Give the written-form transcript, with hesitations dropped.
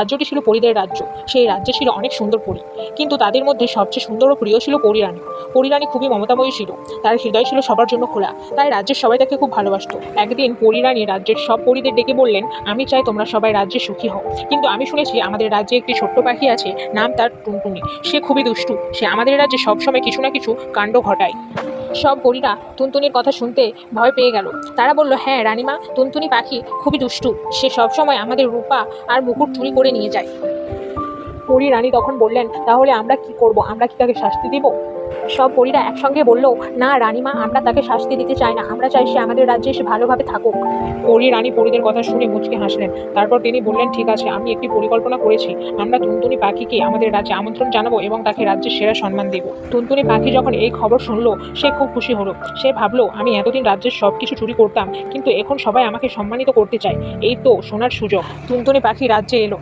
রাজ্যটি ছিল পরীদের রাজ্য। সেই রাজ্যে ছিল অনেক সুন্দর পরী, কিন্তু তাদের মধ্যে সবচেয়ে সুন্দর ও প্রিয় ছিল পরীরানী। পরীরানী খুবই মমতাময়ী ছিল, তার হৃদয় ছিল সবার জন্য খোলা, তাই রাজ্যের সবাই তাকে খুব ভালোবাসতো। একদিন পরীরানী রাজ্যের সব পরীদের ডেকে বললেন, আমি চাই তোমরা সবাই রাজ্যে সুখী হও, কিন্তু আমি শুনেছি আমাদের রাজ্যে একটি ছোট্ট পাখি আছে, নাম তার টুনটুনি। সে খুবই দুষ্টু, সে আমাদের রাজ্যে সবসময় কিছু না কিছু কাণ্ড ঘটায়। সব পরীরা টুনটুনির কথা শুনতে ভয় পেয়ে গেল। তারা বলল, হ্যাঁ রানীমা, টুনটুনি পাখি খুবই দুষ্টু, সে সবসময় আমাদের রূপা আর মুকুট চুরি করে নিয়ে যায়। পরী রানী তখন বললেন, তাহলে আমরা কি করব? আমরা কি তাকে শাস্তি দিব? সব পরীরা একসঙ্গে বলল, না রানীমা, আমরা তাকে শাস্তি দিতে চাই না, আমরা চাই সে আমাদের রাজ্যে এসে ভালোভাবে থাকুক। পরী রানী পরীদের কথা শুনে মুচকি হাসলেন। তারপর তিনি বললেন, ঠিক আছে, আমি একটি পরিকল্পনা করেছি। আমরা টুনটুনি পাখিকে আমাদের রাজ্যে আমন্ত্রণ জানাবো এবং তাকে রাজ্যের সেরা সম্মান দেব। টুনটুনি পাখি যখন এই খবর শুনলো, সে খুব খুশি হলো। সে ভাবলো, আমি এতদিন রাজ্যের সবকিছু চুরি করতাম, কিন্তু এখন সবাই আমাকে সম্মানিত করতে চায়, এই তো সোনার সুযোগ। টুনটুনি পাখি রাজ্যে এলো।